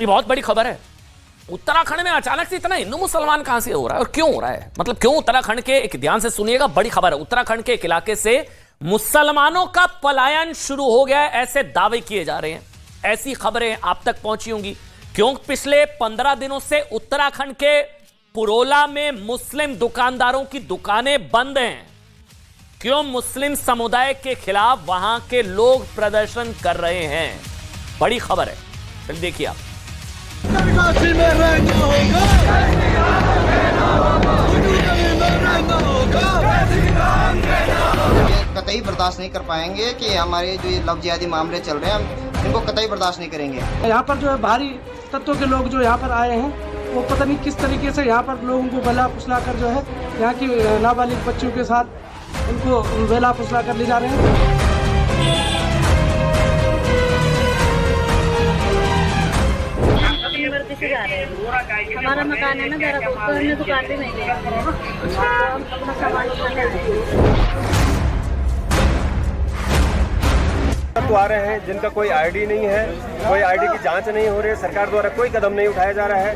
ये बहुत बड़ी खबर है। उत्तराखंड में अचानक से इतना हिंदू मुसलमान कहां से हो रहा है और क्यों हो रहा है? मतलब क्यों उत्तराखंड के, एक ध्यान से सुनिएगा, बड़ी खबर है। उत्तराखंड के एक इलाके से मुसलमानों का पलायन शुरू हो गया है, ऐसे दावे किए जा रहे हैं। ऐसी खबरें आप तक पहुंची होंगी। क्यों पिछले 15 दिनों से उत्तराखंड के पुरोला में मुस्लिम दुकानदारों की दुकानें बंद हैं। क्यों मुस्लिम समुदाय के खिलाफ वहां के लोग प्रदर्शन कर रहे हैं? बड़ी खबर है, फिर देखिए आप। कतई बर्दाश्त नहीं कर पाएंगे कि हमारे जो ये लव जिहादी मामले चल रहे हैं, हम इनको कतई बर्दाश्त नहीं करेंगे। यहाँ पर जो है बाहरी तत्वों के लोग जो यहाँ पर आए हैं, वो पता नहीं किस तरीके से यहाँ पर लोगों को बला फुसला कर जो है यहाँ की नाबालिग बच्चियों के साथ उनको बेला फुसला कर ले जा रहे हैं। हमारा मकान है ना जरा, तो हमने दुकान भी नहीं दी, तो हम अपना सामान उठाने आए। तो आ रहे हैं जिनका कोई आईडी नहीं है, कोई आईडी की जांच नहीं हो रही है, सरकार द्वारा कोई कदम नहीं उठाया जा रहा है।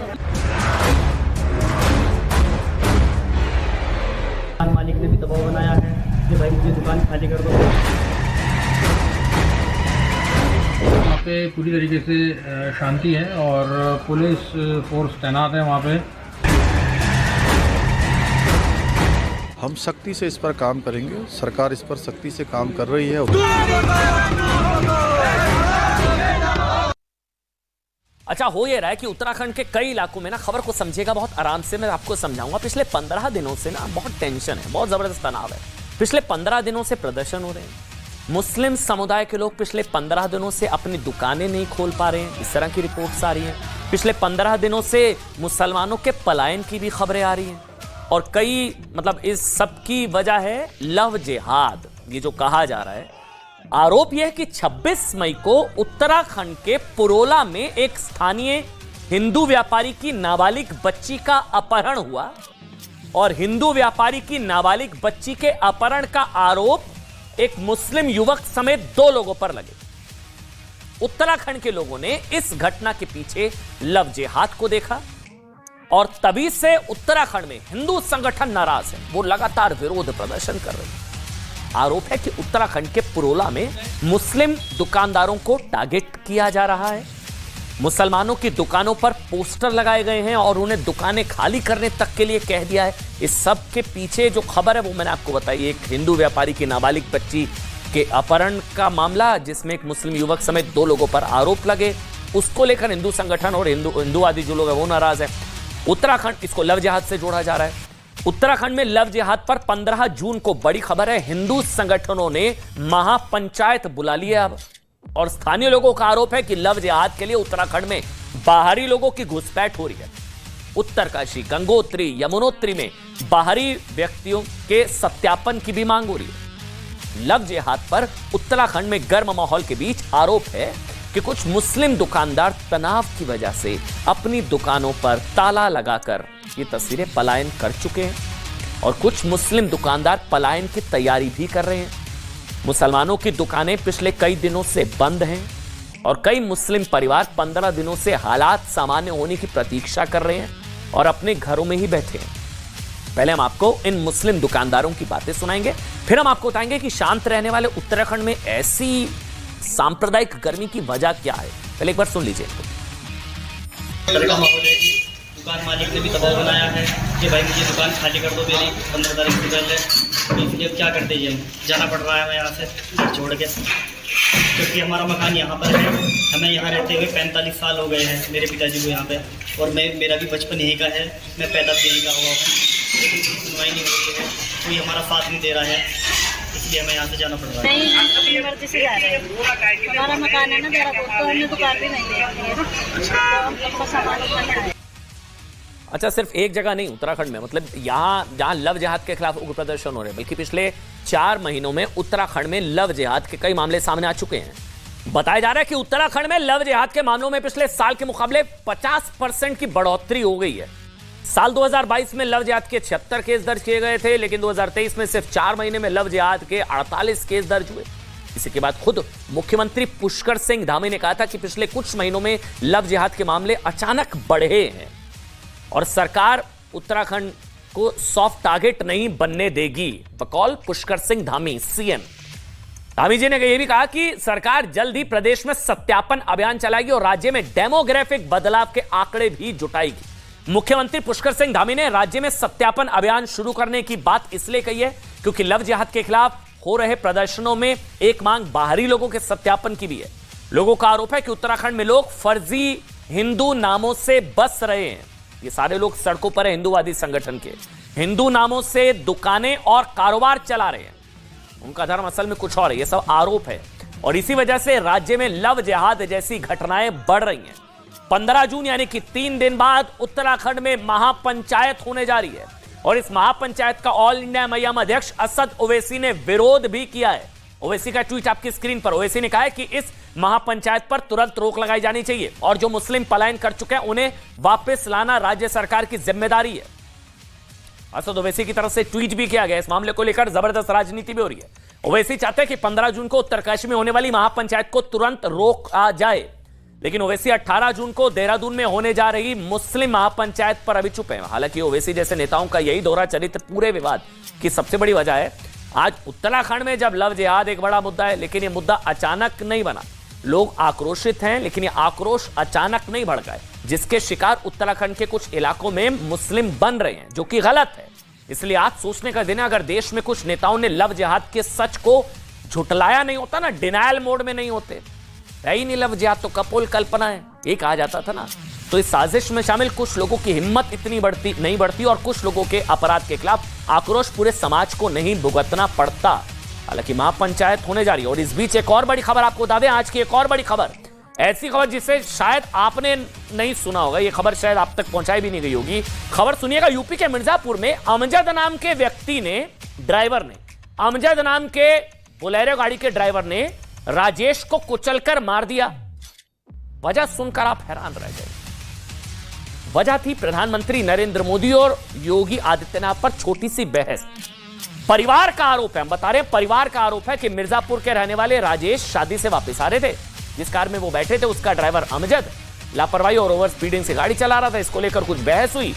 मालिक ने भी दबाव बनाया है कि भाई मुझे दुकान खाली कर दो। वहाँ पे पूरी तरीके से शांति है और पुलिस फोर्स तैनात है वहाँ पे। हम सख्ती से इस पर काम करेंगे, सरकार इस पर सख्ती से काम कर रही है। अच्छा, हो ये रहा है कि उत्तराखंड के कई इलाकों में ना, खबर को समझेगा बहुत आराम से, मैं आपको समझाऊंगा। पिछले 15 दिनों से ना बहुत टेंशन है, बहुत जबरदस्त तनाव है। पिछले 15 दिनों से प्रदर्शन हो रहे हैं। मुस्लिम समुदाय के लोग पिछले 15 दिनों से अपनी दुकानें नहीं खोल पा रहे हैं, इस तरह की रिपोर्ट्स आ रही हैं। पिछले 15 दिनों से मुसलमानों के पलायन की भी खबरें आ रही हैं। और कई, मतलब इस सब की वजह है लव जिहाद, ये जो कहा जा रहा है। आरोप यह है कि 26 मई को उत्तराखंड के पुरोला में एक स्थानीय हिंदू व्यापारी की नाबालिग बच्ची का अपहरण हुआ और हिंदू व्यापारी की नाबालिग बच्ची के अपहरण का आरोप एक मुस्लिम युवक समेत 2 लोगों पर लगे। उत्तराखंड के लोगों ने इस घटना के पीछे लव जिहाद को देखा और तभी से उत्तराखंड में हिंदू संगठन नाराज है, वो लगातार विरोध प्रदर्शन कर रहे हैं। आरोप है कि उत्तराखंड के पुरोला में मुस्लिम दुकानदारों को टारगेट किया जा रहा है। मुसलमानों की दुकानों पर पोस्टर लगाए गए हैं और उन्हें दुकानें खाली करने तक के लिए कह दिया है। इस सब के पीछे जो खबर है वो मैंने आपको बताई। एक हिंदू व्यापारी की नाबालिग बच्ची के अपहरण का मामला, जिसमें एक मुस्लिम युवक समेत 2 लोगों पर आरोप लगे, उसको लेकर हिंदू संगठन और हिंदूवादी जो लोग हैं वो नाराज है। उत्तराखंड, इसको लव जिहाद से जोड़ा जा रहा है। उत्तराखंड में लव जिहाद पर 15 जून को बड़ी खबर है। हिंदू संगठनों ने महापंचायत बुला लिया अब, और स्थानीय लोगों का आरोप है कि लव जिहाद के लिए उत्तराखंड में बाहरी लोगों की घुसपैठ हो रही है। उत्तरकाशी, गंगोत्री, यमुनोत्री में बाहरी व्यक्तियों के सत्यापन की भी मांग हो रही है। लव जिहाद पर उत्तराखंड में गर्म माहौल के बीच आरोप है कि कुछ मुस्लिम दुकानदार तनाव की वजह से अपनी दुकानों पर ताला लगाकर ये तस्वीरें पलायन कर चुके हैं और कुछ मुस्लिम दुकानदार पलायन की तैयारी भी कर रहे हैं। मुसलमानों की दुकानें पिछले कई दिनों से बंद हैं और कई मुस्लिम परिवार 15 दिनों से हालात सामान्य होने की प्रतीक्षा कर रहे हैं और अपने घरों में ही बैठे हैं। पहले हम आपको इन मुस्लिम दुकानदारों की बातें सुनाएंगे, फिर हम आपको बताएंगे कि शांत रहने वाले उत्तराखंड में ऐसी सांप्रदायिक गर्मी की वजह क्या है। पहले एक बार सुन लीजिए। दुकान मालिक ने भी दबाव बनाया है कि भाई मुझे दुकान खाली कर दो, मेरी 15 तारीख से पहले। तो इसलिए क्या करते हैं, जाना पड़ रहा है यहाँ से घर छोड़ के, क्योंकि हमारा मकान यहाँ पर है। हमें यहाँ रहते हुए 45 साल हो गए हैं, मेरे पिताजी को यहाँ पे, और मेरा भी बचपन यहीं का है, मैं पैदा भी यहीं का हुआ हूँ। लेकिन सुनवाई नहीं हो रही है, कोई हमारा साथ नहीं दे रहा है, इसलिए हमें यहाँ से जाना पड़ रहा है। नहीं, हम अपनी मर्जी से जा रहे हैं। हमारा मकान है ना जरा, तो हमने दुकान भी नहीं दी, तो हम अपना सामान उठाने आए। अच्छा, सिर्फ एक जगह नहीं उत्तराखंड में, मतलब जहां लव जिहाद के खिलाफ उग्र प्रदर्शन हो रहे हैं, बल्कि पिछले 4 महीनों में उत्तराखंड में लव जिहाद के कई मामले सामने आ चुके हैं। बताया जा रहा है कि उत्तराखंड में लव जिहाद के मामलों में पिछले साल के मुकाबले 50% की बढ़ोतरी हो गई है। साल 2022 में लव जिहाद के 76 केस दर्ज किए गए थे, लेकिन 2023 में सिर्फ 4 महीने में लव जिहाद के 48 केस दर्ज हुए। इसी के बाद खुद मुख्यमंत्री पुष्कर सिंह धामी ने कहा था कि पिछले कुछ महीनों में लव जिहाद के मामले अचानक बढ़े हैं और सरकार उत्तराखंड को सॉफ्ट टारगेट नहीं बनने देगी। बकौल पुष्कर सिंह धामी सीएम धामी जी ने यह भी कहा कि सरकार जल्द ही प्रदेश में सत्यापन अभियान चलाएगी और राज्य में डेमोग्राफिक बदलाव के आंकड़े भी जुटाएगी। मुख्यमंत्री पुष्कर सिंह धामी ने राज्य में सत्यापन अभियान शुरू करने की बात इसलिए कही है क्योंकि लव जिहाद के खिलाफ हो रहे प्रदर्शनों में एक मांग बाहरी लोगों के सत्यापन की भी है। लोगों का आरोप है कि उत्तराखंड में लोग फर्जी हिंदू नामों से बस रहे हैं। ये सारे लोग सड़कों पर है, हिंदूवादी संगठन के हिंदू नामों से दुकानें और कारोबार चला रहे हैं। उनका धर्म असल में कुछ और है। ये सब आरोप है और इसी वजह से राज्य में लव जिहाद जैसी घटनाएं बढ़ रही हैं। 15 जून यानी कि 3 दिन बाद उत्तराखंड में महापंचायत होने जा रही है और इस महापंचायत का ऑल इंडिया MIM अध्यक्ष असद ओवैसी ने विरोध भी किया है। ओवैसी का ट्वीट आपकी स्क्रीन पर। ओवैसी ने कहा है कि इस महापंचायत पर तुरंत रोक लगाई जानी चाहिए और जो मुस्लिम पलायन कर चुके हैं उन्हें वापस लाना राज्य सरकार की जिम्मेदारी है। असद ओवैसी की तरफ से ट्वीट भी किया गया। इस मामले को लेकर जबरदस्त राजनीति भी हो रही है। ओवैसी चाहते हैं कि 15 जून को उत्तरकाशी में होने वाली महापंचायत को तुरंत रोका जाए, लेकिन ओवैसी 18 जून को देहरादून में होने जा रही मुस्लिम महापंचायत पर अभी चुप है। हालांकि ओवैसी जैसे नेताओं का यही दोहरा चरित्र पूरे विवाद की सबसे बड़ी वजह है। आज उत्तराखंड में जब लव जिहाद एक बड़ा मुद्दा है, लेकिन यह मुद्दा अचानक नहीं बना। लोग आक्रोशित हैं, लेकिन यह आक्रोश अचानक नहीं भड़का है, जिसके शिकार उत्तराखंड के कुछ इलाकों में मुस्लिम बन रहे हैं, जो कि गलत है। इसलिए आज सोचने का दिन है, अगर देश में कुछ नेताओं ने लव जिहाद के सच को झुटलाया नहीं होता ना, डिनायल मोड में नहीं होते, ही नहीं लव जिहाद तो कपोल कल्पना है, ये कहा जाता था ना, तो इस साजिश में शामिल कुछ लोगों की हिम्मत इतनी नहीं बढ़ती और कुछ लोगों के अपराध के खिलाफ आक्रोश पूरे समाज को नहीं भुगतना पड़ता। हालांकि महापंचायत होने जा रही है और इस बीच एक और बड़ी खबर आपको बता दें। आज की एक और बड़ी खबर, ऐसी खबर जिसे शायद आपने नहीं सुना होगा, यह खबर शायद आप तक पहुंचाई भी नहीं गई होगी। खबर सुनिएगा, यूपी के मिर्जापुर में अमजद नाम के व्यक्ति ने, अमजद नाम के बोलेरो गाड़ी के ड्राइवर ने राजेश को कुचलकर मार दिया। वजह सुनकर आप हैरान रह गए। वजह थी प्रधानमंत्री नरेंद्र मोदी और योगी आदित्यनाथ पर छोटी सी बहस। परिवार का आरोप है, हम बता रहे हैं, परिवार का आरोप है कि मिर्जापुर के रहने वाले राजेश शादी से वापस आ रहे थे। जिस कार में वो बैठे थे उसका ड्राइवर अमजद लापरवाही और ओवर स्पीडिंग से गाड़ी चला रहा था। इसको लेकर कुछ बहस हुई।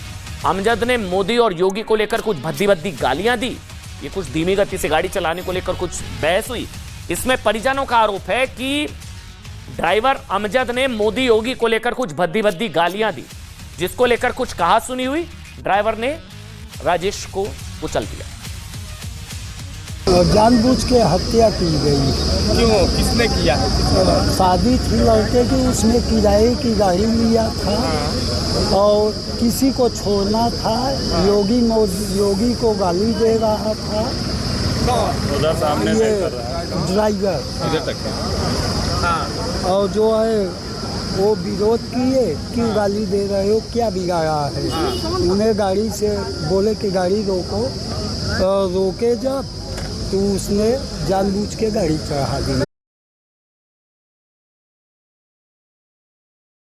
अमजद ने मोदी और योगी को लेकर कुछ भद्दी गालियां दी। ये कुछ धीमी गति से गाड़ी चलाने को लेकर कुछ बहस हुई। इसमें परिजनों का आरोप है कि ड्राइवर अमजद ने मोदी योगी को लेकर कुछ भद्दी गालियां दी, जिसको लेकर कुछ कहा सुनी हुई। ड्राइवर ने राजेश को कुचल दिया। जानबूझ के हत्या की गई। क्यों, किसने किया? शादी थी लड़के की, उसने किराए की गाड़ी लिया था और किसी को छोड़ना था। योगी को गाली दे रहा था। उधर सामने ये ड्राइवर इधर तक। हाँ। और जो है वो विरोध किए, क्यों गाली दे रहे हो, क्या बिगाड़ा है। उन्हें गाड़ी से बोले कि गाड़ी रोको, रोके जब तो उसने जानबूझ के गाड़ी चढ़ा दी।